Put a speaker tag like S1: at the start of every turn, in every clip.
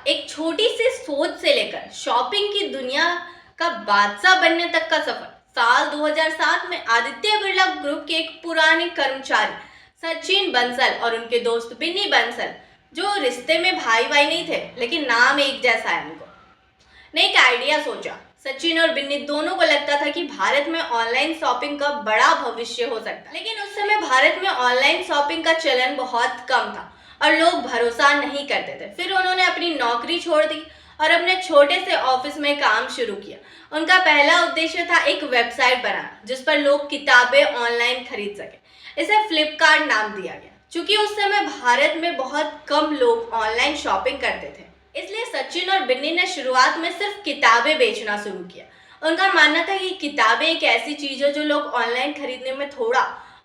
S1: एक छोटी सी सोच से लेकर शॉपिंग की दुनिया का बादशाह बनने तक का सफर। साल 2007 में आदित्य बिरला ग्रुप के एक पुराने कर्मचारी सचिन बंसल और उनके दोस्त बिन्नी बंसल, जो रिश्ते में भाई भाई नहीं थे लेकिन नाम एक जैसा है, उनको ने एक आइडिया सोचा। सचिन और बिन्नी दोनों को लगता था कि भारत में ऑनलाइन शॉपिंग का बड़ा भविष्य हो सकता है, लेकिन उस समय भारत में ऑनलाइन शॉपिंग का चलन बहुत कम था और लोग भरोसा नहीं करते थे। फिर उन्होंने अपनी नौकरी छोड़ दी और अपने छोटे से ऑफिस में काम शुरू किया। उनका पहला उद्देश्य था एक वेबसाइट बनाना जिस पर लोग किताबें ऑनलाइन खरीद सके। इसे फ्लिपकार्ट नाम दिया गया, क्योंकि उस समय भारत में बहुत कम लोग ऑनलाइन शॉपिंग करते थे। इसलिए सचिन और बिन्नी ने शुरुआत में सिर्फ किताबें बेचना शुरू किया। उनका मानना था कि किताबें एक ऐसी चीज है जो लोग ऑनलाइन खरीदने में थोड़ा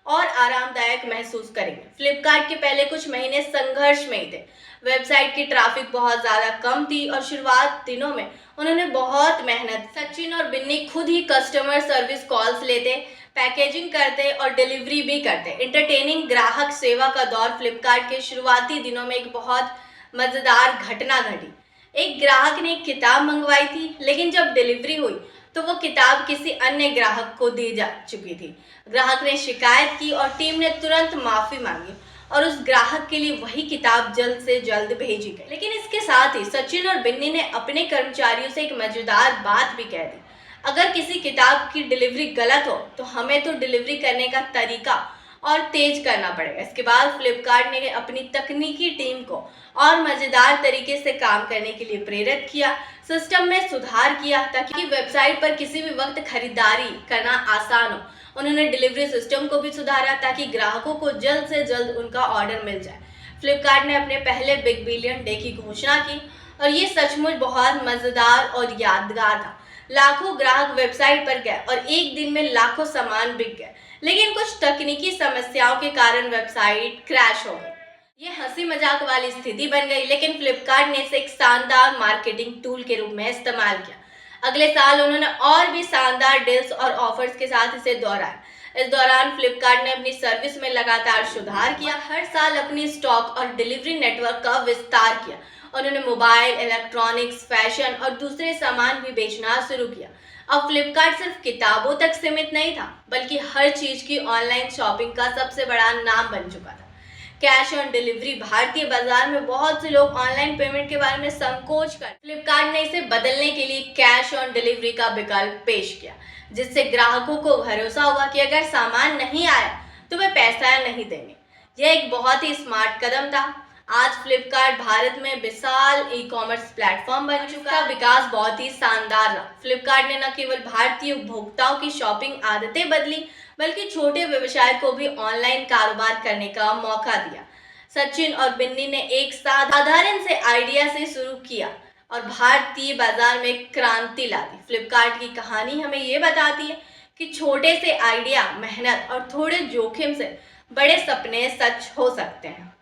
S1: और आरामदायक महसूस करेंगे। फ्लिपकार्ट के पहले कुछ महीने संघर्ष में ही थे। वेबसाइट की ट्रैफिक बहुत ज़्यादा कम थी और शुरुआत दिनों में उन्होंने बहुत मेहनत। सचिन और बिन्नी खुद ही कस्टमर सर्विस कॉल्स लेते, पैकेजिंग करते और डिलीवरी भी करते। एंटरटेनिंग ग्राहक सेवा का दौर। फ्लिपकार्ट के शुरुआती दिनों में एक बहुत मज़ेदार घटना घटी। एक ग्राहक ने एक किताब मंगवाई थी, लेकिन जब डिलीवरी हुई तो वो किताब किसी अन्य ग्राहक को दी जा चुकी थी। ग्राहक ने शिकायत की और टीम ने तुरंत माफ़ी मांगी और उस ग्राहक के लिए वही किताब जल्द से जल्द भेजी गई। लेकिन इसके साथ ही सचिन और बिन्नी ने अपने कर्मचारियों से एक मजेदार बात भी कह दी। अगर किसी किताब की डिलीवरी गलत हो तो हमें तो डिलीवरी करने का तरीका और तेज करना पड़ेगा। इसके बाद फ्लिपकार्ट ने अपनी तकनीकी टीम को और मज़ेदार तरीके से काम करने के लिए प्रेरित किया। सिस्टम में सुधार किया ताकि वेबसाइट पर किसी भी वक्त खरीदारी करना आसान हो। उन्होंने डिलीवरी सिस्टम को भी सुधारा ताकि ग्राहकों को जल्द से जल्द उनका ऑर्डर मिल जाए। फ्लिपकार्ट ने अपने पहले बिग बिलियन डे की घोषणा की और ये सचमुच बहुत मज़ेदार और यादगार था। लाखों ग्राहक वेबसाइट पर गए और एक दिन में लाखों सामान बिक गए, लेकिन कुछ तकनीकी समस्याओं के कारण वेबसाइट क्रैश हो गई। ये हंसी मजाक वाली स्थिति बन गई, लेकिन फ्लिपकार्ट ने इसे एक शानदार मार्केटिंग टूल के रूप में इस्तेमाल किया। अगले साल उन्होंने और भी शानदार डील्स और ऑफर्स के साथ इसे दोहराया। इस दौरान फ्लिपकार्ट ने अपनी सर्विस में लगातार सुधार किया, हर साल अपनी स्टॉक और डिलीवरी नेटवर्क का विस्तार किया। उन्होंने मोबाइल, इलेक्ट्रॉनिक्स, फैशन और दूसरे सामान भी बेचना शुरू किया। अब फ्लिपकार्ट सिर्फ किताबों तक सीमित नहीं था, बल्कि हर चीज की ऑनलाइन शॉपिंग का सबसे बड़ा नाम बन चुका था। Cash on delivery. भारतीय बाजार में बहुत से लोग ऑनलाइन पेमेंट के बारे में संकोच कर फ्लिपकार्ट ने इसे बदलने के लिए कैश ऑन डिलीवरी का विकल्प पेश किया, जिससे ग्राहकों को भरोसा हुआ कि अगर सामान नहीं आया तो वे पैसा नहीं देंगे। यह एक बहुत ही स्मार्ट कदम था। आज फ्लिपकार्ट भारत में विशाल ई कॉमर्स प्लेटफॉर्म बन चुका है। विकास बहुत ही शानदार रहा। फ्लिपकार्ट ने न केवल भारतीय उपभोक्ताओं की शॉपिंग आदतें बदली, बल्कि छोटे व्यवसाय को भी ऑनलाइन कारोबार करने का मौका दिया। सचिन और बिन्नी ने एक साधारण से आइडिया से शुरू किया और भारतीय बाजार में क्रांति ला दी। फ्लिपकार्ट की कहानी हमें ये बताती है कि छोटे से आइडिया, मेहनत और थोड़े जोखिम से बड़े सपने सच हो सकते हैं।